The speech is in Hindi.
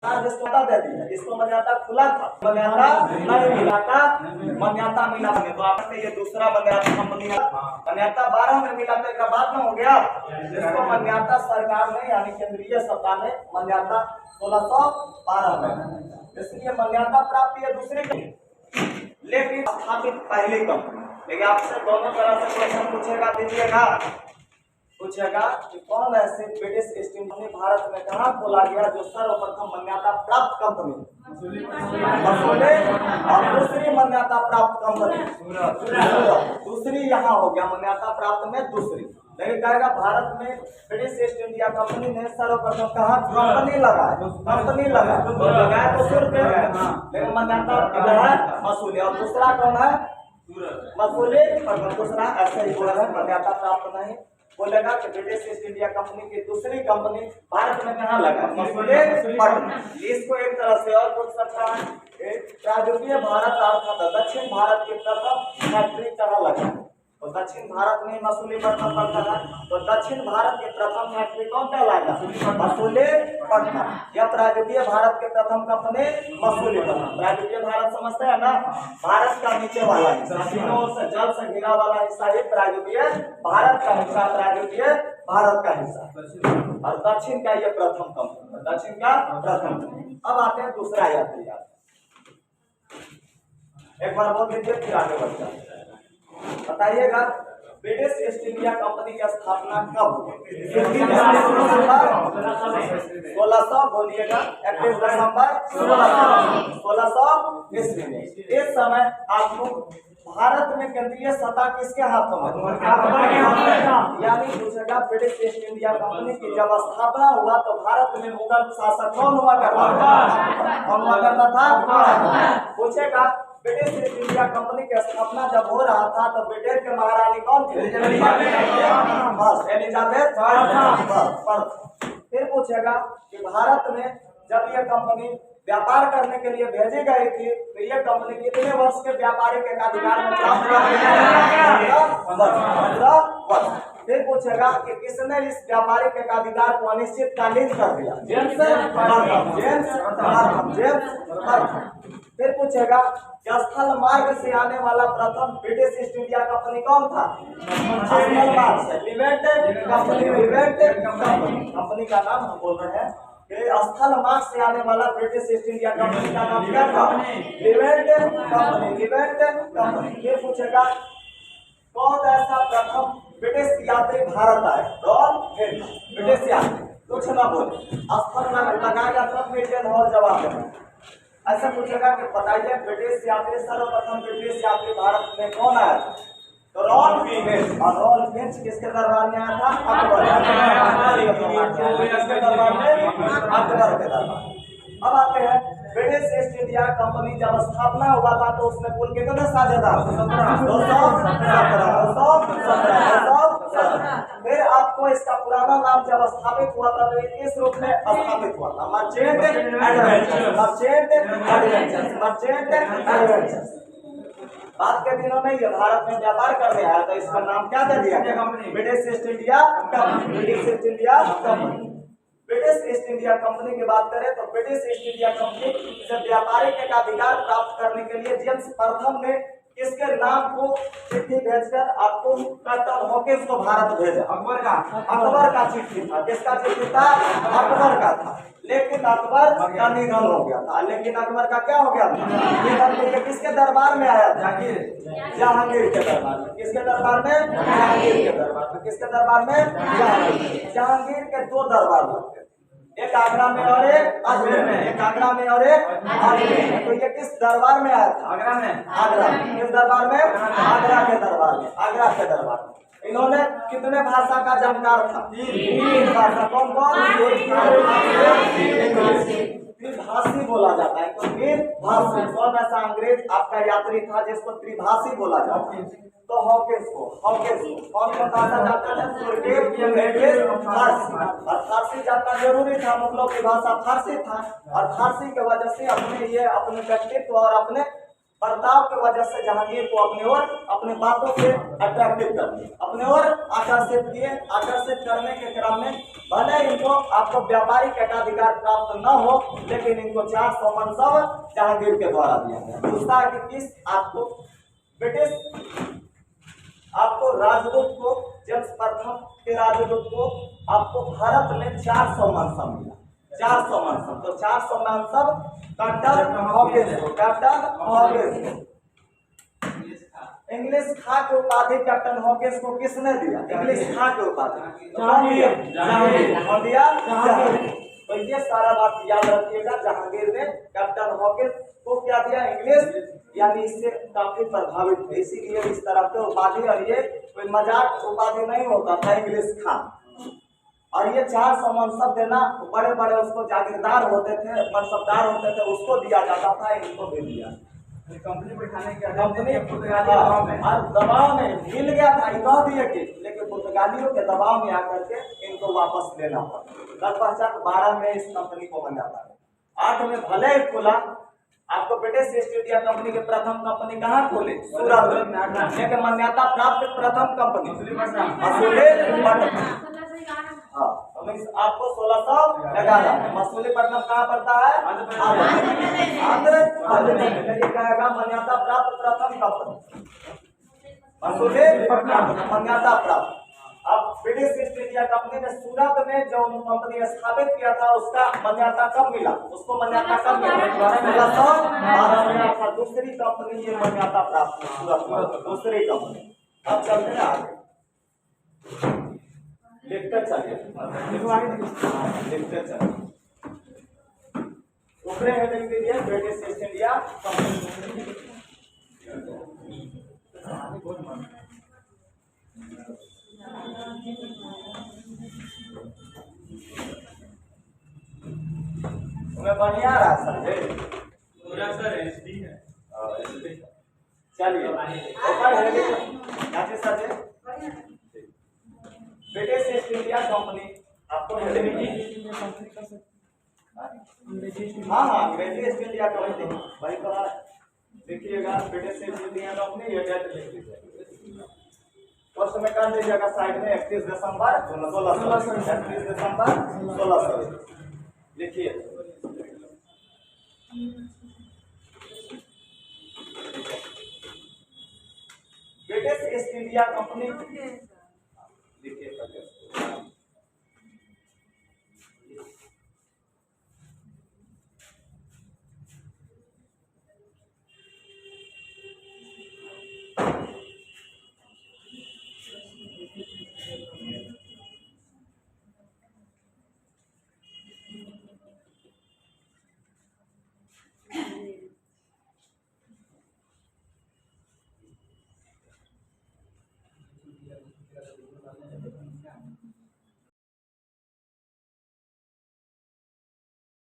मान्यता दे दी है। इसको मान्यता खुला था, मान्यता नहीं मिला था, मान्यता मिला है। तो आपने ये दूसरा मान्यता कंपनी मान्यता 12 में मिला तो एक बात ना हो गया। इसको मान्यता सरकार ने यानी केंद्रीय सरकार ने मान्यता 1612 में, इसलिए मान्यता प्राप्त है दूसरी कंपनी, लेकिन स्थापित पहली कंपनी। लेकिन आपसे दोनों तरह से क्वेश्चन पूछेगा, दीजिएगा पूछेगा कि कौन ऐसे British east India company Bharat में कहाँ खोला गया जो सर्वप्रथम मान्यता प्राप्त कंपनी, और दूसरी मान्यता प्राप्त कंपनी, दूसरी यहाँ हो गया मान्यता प्राप्त में दूसरी। लेकिन कहेगा भारत में ब्रिटिश ईस्ट इंडिया कंपनी ने सर्वप्रथम कहा कंपनी लगाया तो सिर्फ लेकिन मान्यता मसूली, और दूसरा कौन है मसूली, और दूसरा ऐसे ही बोला है मान्यता प्राप्त नहीं। बोलेगा कि ब्रिटिश ईस्ट इंडिया कंपनी की दूसरी कंपनी भारत में कहाँ लगा, मसूली पटना। इसको एक तरह से और पूछ सकता है प्रागैतिहासिक भारत अर्थात दक्षिण भारत के प्रथम फैक्ट्री कहाँ लगा, तो दक्षिण भारत में मसूली पटना पड़ता है, तो दक्षिण भारत के प्रथम फैक्ट्री कौन कहलाएगा, मसूली पटना। यह प्रागैतिहासिक भारत के प्रथम कंपनी मसूली पटना। प्रागैतिहासिक भारत समझते हैं ना, भारत का नीचे वाला हिस्सा, तीनों ओर से जल से घिरा वाला हिस्सा ये प्रागैतिहासिक भारत का हिस्सा, प्रागैतिहासिक भारत का हिस्सा, और दक्षिण का ये प्रथम कंपनी, दक्षिण का प्रथम। अब आते हैं दूसरा यात्री, एक बार बोल दीजिए फिर आगे बढ़ते हैं। बताइएगा ब्रिटिश ईस्ट इंडिया कंपनी की स्थापना कब हुई? 1600 बोलिएगा 31 दिसंबर 1600 ईस्वी में। इस समय आपको भारत में केंद्रीय सत्ता किसके हाथों में, यानी पूछेगा ब्रिटिश ईस्ट इंडिया कंपनी की जब स्थापना हुआ तो भारत में मुगल शासक कौन हुआ करता था, कौन हुआ करता था? पूछेगा ब्रिटिश ईस्ट इंडिया कंपनी की स्थापना जब हो रहा था तो ब्रिटेन के महारानी कौन थी, एलिजाबेथ। फिर पूछेगा कि भारत में जब यह कंपनी व्यापार करने के लिए भेजी गई थी तो यह कंपनी कितने वर्ष के व्यापारिक अधिकार में प्राप्त कर? फिर पूछेगा कि किसने इस व्यापारिक एकाधिकार को अनिश्चितकालीन कर दिया, जेम्स। फिर पूछेगा कि स्थल मार्ग से आने वाला प्रथम ब्रिटिश ईस्ट इंडिया कंपनी कौन था, स्थल मार्ग से लिवेंट कंपनी का नाम हम बोल रहे हैं। स्थल मार्ग से आने वाला ब्रिटिश ईस्ट इंडिया कंपनी का नाम क्या था, लिवेंट कंपनी। फिर पूछेगा कौन ऐसा प्रथम ब्रिटिश यात्री भारत आए, ब्रिटिश यात्री, कुछ ना बोले, स्थल में लगाएगा तब ब्रिटेन और जवाब देना। ऐसा पूछेगा कि बताइए ब्रिटिश यात्री सर्वप्रथम ब्रिटिश यात्री भारत में कौन आया था, तो रॉल्फ फिंच। और रॉल्फ फिंच किसके दरबार में आया था, अकबर किसके दरबार में, अकबर के दरबार। अब आते हैं ब्रिटिश ईस्ट इंडिया कंपनी जब स्थापना हुआ था तो उसमें कुल कितने साझेदार, 217। फिर आपको इसका पुराना नाम जब स्थापित हुआ था तो इस रूप में स्थापित हुआ था, मर्चेंट एडवेंचर्स। बाद के दिनों में ये भारत में व्यापार करने आया तो इसका नाम क्या दे दिया, British east India company. British east India company की बात करें तो ब्रिटिश ईस्ट इंडिया कंपनी से व्यापारिक एकाधिकार प्राप्त करने के लिए जेम्स प्रथम ने किसके नाम को चिट्ठी भेजकर आपको कर्तन हॉकिंस को भारत भेजा, अकबर का चिट्ठी था। किसका चिट्ठी था, अकबर का था। लेकिन अकबर का निधन हो गया था। लेकिन अकबर का क्या हो गया था, निधन। किसके दरबार में आया था, जहांगीर के दरबार में। किसके दरबार में, जहांगीर के दरबार में। किसके दरबार में, जहांगीर के दो दरबार लगते, एक आगरा में और एक अजमेर में, एक आगरा में और एक अजमेर में। तो ये किस दरबार में आया था, आगरा में। किस दरबार में, आगरा के दरबार में। इन्होंने कितने भाषा का जानकार था, 3 भाषा। कौन कौन, त्रिभाषी बोला जाता है। तो त्रिभाषी कौन ऐसा अंग्रेज आपका यात्री था जिसको त्रिभाषी बोला जाता है, तो हॉकिंस को कौन भाषा जानता था, फारसी। और फारसी जानना जरूरी था, मुगलों की भाषा फारसी था। और फारसी की वजह से अपने व्यक्तित्व और अपने बर्ताव की वजह से जहांगीर को अपने ओर अपने बातों से अट्रैक्टिव कर दिए, अपने ओर आकर्षित किए। आकर्षित करने के क्रम में भले इनको आपको व्यापारिक एकाधिकार प्राप्त न हो, लेकिन इनको 400 मनसब जहांगीर के द्वारा दिया गया। दूसरा है कि किस आपको ब्रिटिश आपको राजदूत को जेम्स प्रथम के राजदूत को आपको भारत में 400 मनसब मिला, 400 मनसब। तो 400 मनसब कैप्टन हॉकिंस इंग्लिश खा के उपाधि कैप्टन हॉकिंस को किसने दिया? इंग्लिश खा के उपाधि कौन दिया? तो ये सारा बात याद रखिएगा। जहांगीर ने कैप्टन हॉकिंस को क्या दिया? इंग्लिश, यानी इससे काफी प्रभावित थे, इसीलिए इस तरह के उपाधि। और ये कोई मजाक उपाधि नहीं होता था इंग्लिश खान। और ये 400 मनसब देना, बड़े बड़े उसको जागीरदार होते थे, मनसबदार होते थे, उसको दिया जाता था, इनको भी दिया। कंपनी बैठाने के कंपनी और दबाव में मिल गया था, कह दिए कि, लेकिन पुर्तगालियों के दबाव में आकर के इनको वापस लेना पड़ा। तत्पश्चात 12 में इस कंपनी को बन जाता है। 8 में भले ही खुला। आपको ब्रिटिश ईस्ट इंडिया कंपनी के प्रथम कंपनी कहाँ खोले? सूरत में। लेकिन मान्यता प्राप्त प्रथम कंपनी हाँ, आपको 1611 मसूलीपट्टनम कहाँ पड़ता है? आंध्र प्रदेश। लेकिन कहेगा मान्यता प्राप्त प्रथम कंपनी मसूलीपट्टनम, मान्यता प्राप्त। अब ब्रिटिश ईस्ट इंडिया कंपनी ने सूरत में जो कंपनी स्थापित किया था, उसका मान्यता कब मिला? उसको मान्यता कब मिला? 1612 में। अर्थात दूसरी कंपनी ये मान्यता प्राप्त हुई सूरत में, दूसरी कंपनी। अब चलते हैं आगे, लिखते चलिए, लिखते चलिए। ऊपरे हेडिंग दीजिए ब्रिटिश ईस्ट इंडिया कंपनी। तुम्हें बढ़िया रहा समझे? चलिए ऊपर हेडिंग क्या चीज समझे? ब्रिटिश ईस्ट इंडिया कंपनी आपको हाँ हाँ अंग्रेजी ईस्ट इंडिया कंपनी भाई तो देखिएगा। ब्रिटिश ईस्ट इंडिया कंपनी ये डेट लिख लीजिए, उस समय कर दीजिएगा साइड में 31 दिसंबर 1600, 31 दिसंबर 1600 लिखिए। British east India company